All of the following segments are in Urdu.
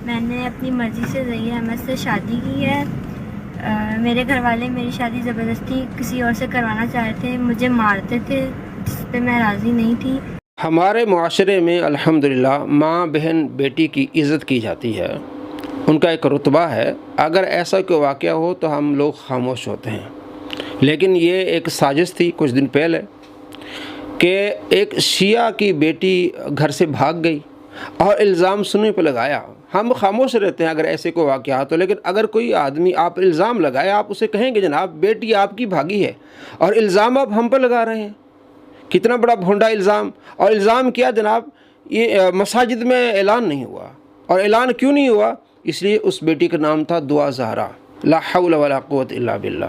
میں نے اپنی مرضی سے ضیاء احمد سے شادی کی ہے۔ میرے گھر والے میری شادی زبردستی کسی اور سے کروانا چاہتے تھے، مجھے مارتے تھے، جس پہ میں راضی نہیں تھی۔ ہمارے معاشرے میں الحمدللہ ماں بہن بیٹی کی عزت کی جاتی ہے، ان کا ایک رتبہ ہے۔ اگر ایسا کوئی واقعہ ہو تو ہم لوگ خاموش ہوتے ہیں، لیکن یہ ایک سازش تھی کچھ دن پہلے کہ ایک شیعہ کی بیٹی گھر سے بھاگ گئی اور الزام سننے پہ لگایا۔ ہم خاموش رہتے ہیں اگر ایسے کوئی واقعات ہو، لیکن اگر کوئی آدمی آپ الزام لگائے، آپ اسے کہیں گے جناب بیٹی آپ کی بھاگی ہے اور الزام آپ ہم پہ لگا رہے ہیں، کتنا بڑا بھونڈا الزام۔ اور الزام کیا جناب، یہ مساجد میں اعلان نہیں ہوا، اور اعلان کیوں نہیں ہوا؟ اس لیے اس بیٹی کا نام تھا دعا زہرا، لا حول ولا قوت الا باللہ،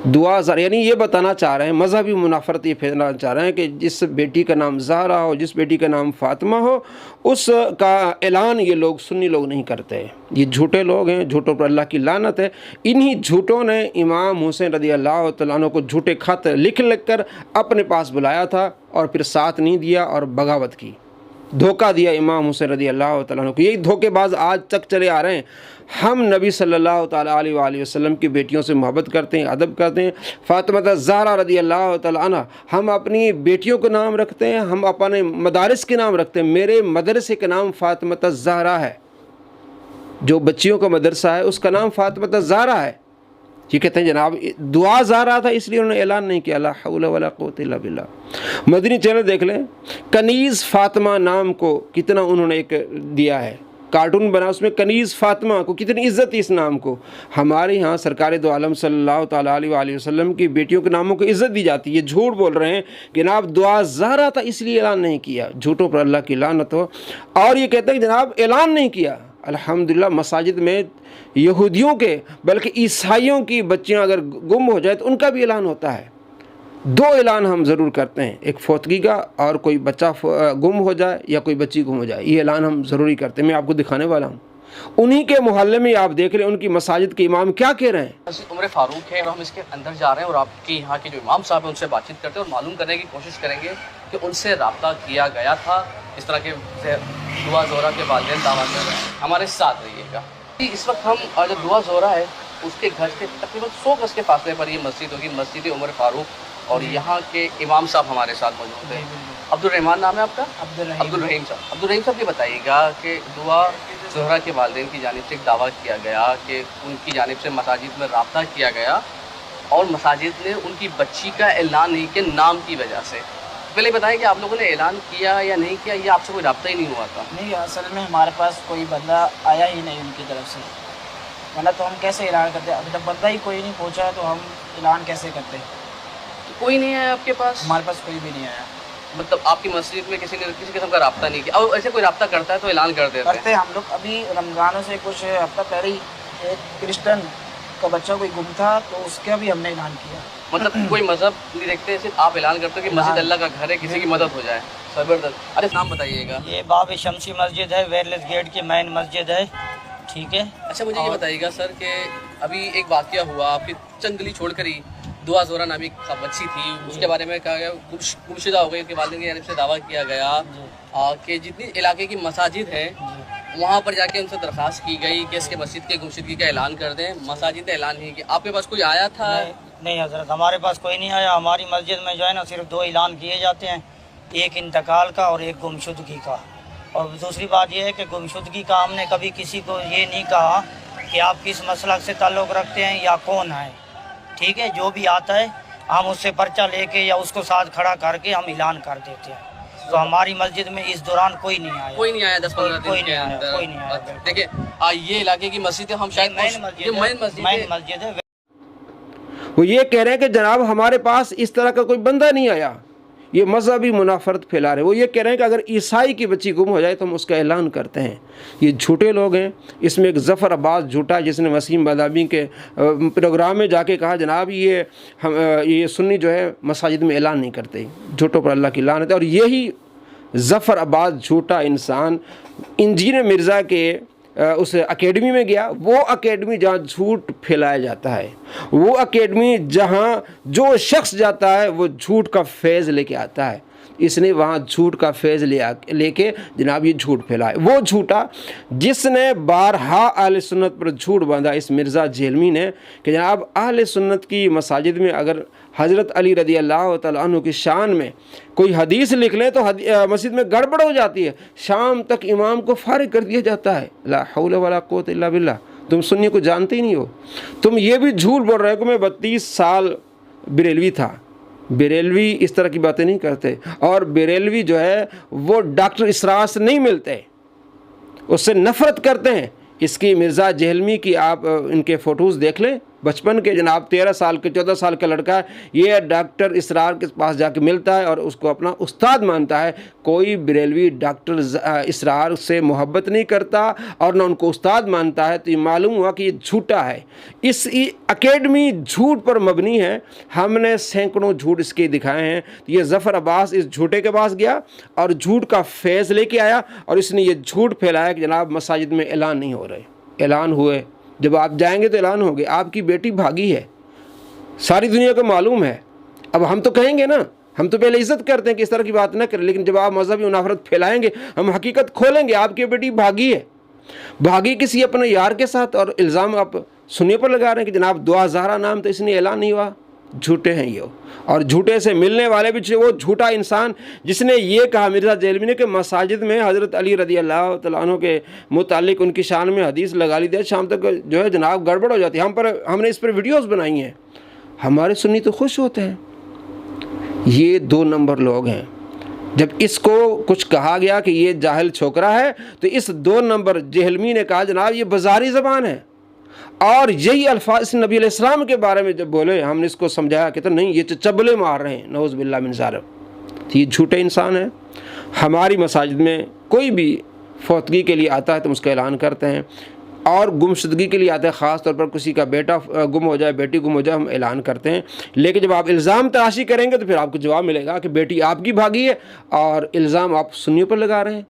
دعا زہرا۔ یعنی یہ بتانا چاہ رہے ہیں، مذہبی منافرت یہ پھیلانا چاہ رہے ہیں کہ جس بیٹی کا نام زہرا ہو، جس بیٹی کا نام فاطمہ ہو، اس کا اعلان یہ لوگ سنی لوگ نہیں کرتے۔ یہ جھوٹے لوگ ہیں، جھوٹوں پر اللہ کی لعنت ہے۔ انہی جھوٹوں نے امام حسین رضی اللہ تعالیٰ عنہ کو جھوٹے خط لکھ کر اپنے پاس بلایا تھا، اور پھر ساتھ نہیں دیا اور بغاوت کی، دھوکہ دیا امام حسین رضی اللہ تعالیٰ عنہ کو۔ یہی دھوکے باز آج تک چلے آ رہے ہیں۔ ہم نبی صلی اللہ تعالیٰ علیہ وآلہ وسلم کی بیٹیوں سے محبت کرتے ہیں، ادب کرتے ہیں۔ فاطمہ زہرا رضی اللہ تعالیٰ عنہ، ہم اپنی بیٹیوں کو نام رکھتے ہیں، ہم اپنے مدارس کے نام رکھتے ہیں۔ میرے مدرسے کا نام فاطمہ زہرا ہے، جو بچیوں کا مدرسہ ہے اس کا نام فاطمہ زہرا ہے۔ یہ کہتے ہیں جناب دعا زہرا تھا اس لیے انہوں نے اعلان نہیں کیا، لا حول ولا قوت الا باللہ۔ مدنی چینل دیکھ لیں، کنیز فاطمہ نام کو کتنا انہوں نے ایک دیا ہے، کارٹون بنا، اس میں کنیز فاطمہ کو کتنی عزت اس نام کو۔ ہمارے ہاں سرکار دو عالم صلی اللہ تعالیٰ علیہ وآلہ وسلم کی بیٹیوں کے ناموں کو عزت دی جاتی ہے۔ یہ جھوٹ بول رہے ہیں کہ جناب دعا زہرا تھا اس لیے اعلان نہیں کیا، جھوٹوں پر اللہ کی لعنت ہو۔ اور یہ کہتے ہیں کہ جناب اعلان نہیں کیا۔ الحمدللہ مساجد میں یہودیوں کے بلکہ عیسائیوں کی بچیاں اگر گم ہو جائے تو ان کا بھی اعلان ہوتا ہے۔ دو اعلان ہم ضرور کرتے ہیں، ایک فوتگی کا اور کوئی بچہ گم ہو جائے یا کوئی بچی گم ہو جائے، یہ اعلان ہم ضروری کرتے ہیں۔ میں آپ کو دکھانے والا ہوں، انہی کے محلے میں آپ دیکھ لیں ان کی مساجد کے امام کیا کہہ رہے ہیں۔ مسجد عمر فاروق ہے اور ہم اس کے اندر جا رہے ہیں اور آپ کے یہاں کے جو امام صاحب ہیں ان سے بات چیت کرتے ہیں اور معلوم کرنے کی کوشش کریں گے کہ ان سے رابطہ کیا گیا تھا، اس طرح کے دعا زہرا کے والدین دعویٰ کر رہے ہیں۔ ہمارے ساتھ رہیے گا۔ اس وقت ہم جو دعا زہرا ہے اس کے گھر سے تقریباً 100 گز کے فاصلے پر یہ مسجد ہوگی، مسجد عمر فاروق، اور یہاں کے امام صاحب ہمارے ساتھ موجود ہیں۔ عبد الرحمان نام ہے آپ کا؟ عبد الرحیم صاحب۔ عبد الرحیم صاحب یہ بتائیے گا کہ دعا زہرا کے والدین کی جانب سے ایک دعویٰ کیا گیا کہ ان کی جانب سے مساجد میں رابطہ کیا گیا اور مساجد نے ان کی بچی کا اعلان نہیں کیا نام کی وجہ سے۔ پہلے بتائیں کہ آپ لوگوں نے اعلان کیا یا نہیں کیا، یا آپ سے کوئی رابطہ ہی نہیں ہوا تھا؟ نہیں، اصل میں ہمارے پاس کوئی بندہ آیا ہی نہیں ان کی طرف سے، ورنہ تو ہم کیسے اعلان کرتے؟ ابھی تک بندہ ہی کوئی نہیں پہنچا تو ہم اعلان کیسے کرتے؟ کوئی نہیں آیا آپ کے پاس؟ ہمارے پاس کوئی بھی نہیں آیا۔ مطلب آپ کی مسجد میں کسی نے کسی قسم کا رابطہ نہیں کیا؟ اور ایسے کوئی رابطہ کرتا ہے تو اعلان کر دیتے ہیں؟ کرتے ہم لوگ۔ ابھی رمضانوں سے کچھ ہفتہ پہلے ہی ایک کرسچن کا بچہ کوئی گم تھا تو اس کا بھی ہم نے اعلان کیا۔ مطلب کوئی مذہب نہیں دیکھتے، صرف آپ اعلان کرتے ہو کہ مسجد اللہ کا گھر ہے، کسی کی مدد ہو جائے۔ زبردست۔ ارے نام بتائیے گا۔ یہ باب شمسی مسجد ہے، ویئرلیس گیٹ کی مین مسجد ہے، ٹھیک ہے۔ اچھا مجھے یہ بتائیے گا سر کہ ابھی ایک واقعہ ہوا آپ کی چند گلی چھوڑ کر ہی، دعا زہرا نامی بچی تھی، اس کے بارے میں کہا گیا گمشدہ ہو گئی، کہ والدین کی جانب سے دعویٰ کیا گیا کہ جتنی علاقے کی مساجد ہیں وہاں پر جا کے ان سے درخواست کی گئی کہ اس کے مسجد کے گمشدگی کا اعلان کر دیں، مساجد نے اعلان نہیں کیا۔ آپ کے پاس کوئی آیا تھا؟ نہیں حضرت، ہمارے پاس کوئی نہیں آیا۔ ہماری مسجد میں جو ہے نا صرف 2 اعلان کیے جاتے ہیں، ایک انتقال کا اور ایک گمشدگی کا۔ اور دوسری بات یہ ہے کہ گمشدگی کا ہم نے کبھی کسی کو یہ نہیں کہا کہ آپ کس مسلک سے تعلق رکھتے ہیں یا کون ہے، ٹھیک ہے۔ جو بھی آتا ہے ہم اس سے پرچہ لے کے یا اس کو ساتھ کھڑا کر کے ہم اعلان کر دیتے ہیں۔ تو ہماری مسجد میں اس دوران کوئی نہیں آیا، کوئی نہیں آیا 10-15 دن کے اندر؟ کوئی نہیں آیا۔ دیکھیں یہ علاقے کی مسجد ہے، ہم شاید مین مسجد ہے۔ وہ یہ کہہ رہے ہیں کہ جناب ہمارے پاس اس طرح کا کوئی بندہ نہیں آیا، یہ مذہبی منافرت پھیلا رہے ہیں۔ وہ یہ کہہ رہے ہیں کہ اگر عیسائی کی بچی گم ہو جائے تو ہم اس کا اعلان کرتے ہیں۔ یہ جھوٹے لوگ ہیں۔ اس میں ایک ظفر عباس جھوٹا جس نے وسیم بادامی کے پروگرام میں جا کے کہا جناب یہ سنی جو ہے مساجد میں اعلان نہیں کرتے، جھوٹوں پر اللہ کی لعنت ہے۔ اور یہی ظفر عباس جھوٹا انسان انجینئر مرزا کے اس اکیڈمی میں گیا، وہ اکیڈمی جہاں جھوٹ پھیلایا جاتا ہے، وہ اکیڈمی جہاں جو شخص جاتا ہے وہ جھوٹ کا فیض لے کے آتا ہے۔ اس نے وہاں جھوٹ کا فیض لے کے جناب یہ جھوٹ پھیلائے، وہ جھوٹا جس نے بارہا اہل سنت پر جھوٹ باندھا اس مرزا جہلمی نے کہ جناب اہل سنت کی مساجد میں اگر حضرت علی رضی اللہ تعالیٰ عنہ کی شان میں کوئی حدیث لکھ لیں تو مسجد میں گڑبڑ ہو جاتی ہے، شام تک امام کو فارغ کر دیا جاتا ہے۔ لا حول ولا قوت الا باللہ، تم سنی کو جانتے ہی نہیں ہو۔ تم یہ بھی جھوٹ بول رہے ہو کہ میں 32 سال بریلوی تھا۔ بریلوی اس طرح کی باتیں نہیں کرتے، اور بریلوی جو ہے وہ ڈاکٹر اسرار سے نہیں ملتے، اس سے نفرت کرتے ہیں۔ اس کی مرزا جہلمی کی آپ ان کے فوٹوز دیکھ لیں، بچپن کے جناب 13 سال کے 14 سال کا لڑکا ہے، یہ ڈاکٹر اسرار کے پاس جا کے ملتا ہے اور اس کو اپنا استاد مانتا ہے۔ کوئی بریلوی ڈاکٹر اسرار سے محبت نہیں کرتا اور نہ ان کو استاد مانتا ہے، تو یہ معلوم ہوا کہ یہ جھوٹا ہے۔ اس اکیڈمی جھوٹ پر مبنی ہے، ہم نے سینکڑوں جھوٹ اس کے دکھائے ہیں۔ یہ ظفر عباس اس جھوٹے کے پاس گیا اور جھوٹ کا فیض لے کے آیا، اور اس نے یہ جھوٹ پھیلایا کہ جناب مساجد میں اعلان نہیں ہو رہے۔ اعلان ہوئے، جب آپ جائیں گے تو اعلان ہوگے، آپ کی بیٹی بھاگی ہے، ساری دنیا کو معلوم ہے۔ اب ہم تو کہیں گے نا، ہم تو پہلے عزت کرتے ہیں کہ اس طرح کی بات نہ کریں، لیکن جب آپ مذہبی منافرت پھیلائیں گے ہم حقیقت کھولیں گے۔ آپ کی بیٹی بھاگی ہے، بھاگی کسی اپنے یار کے ساتھ، اور الزام آپ سننے پر لگا رہے ہیں کہ جناب دعا زہرا نام تو اس نے اعلان نہیں ہوا۔ جھوٹے ہیں یہ، اور جھوٹے سے ملنے والے بھی وہ جھوٹا انسان جس نے یہ کہا مرزا جہلمی نے کہ مساجد میں حضرت علی رضی اللہ تعالیٰ عنہ کے متعلق ان کی شان میں حدیث لگا لی دے، شام تک جو ہے جناب گڑبڑ ہو جاتی ہے۔ ہم نے اس پر ویڈیوز بنائی ہیں، ہمارے سنی تو خوش ہوتے ہیں۔ یہ 2 نمبر لوگ ہیں۔ جب اس کو کچھ کہا گیا کہ یہ جاہل چھوکرا ہے تو اس 2 نمبر جہلمی نے کہا جناب یہ بازاری زبان ہے، اور یہی الفاظ نبی علیہ السلام کے بارے میں جب بولے ہم نے اس کو سمجھایا کہ نہیں یہ چبلے مار رہے ہیں، نعوذ باللہ من ذالک، یہ جھوٹے انسان ہے۔ ہماری مساجد میں کوئی بھی فوتگی کے لیے آتا ہے تو ہم اس کا اعلان کرتے ہیں، اور گمشدگی کے لیے آتے ہیں، خاص طور پر کسی کا بیٹا گم ہو جائے، بیٹی گم ہو جائے، ہم اعلان کرتے ہیں۔ لیکن جب آپ الزام تراشی کریں گے تو پھر آپ کو جواب ملے گا کہ بیٹی آپ کی بھاگی ہے اور الزام آپ سنیوں پر لگا رہے ہیں۔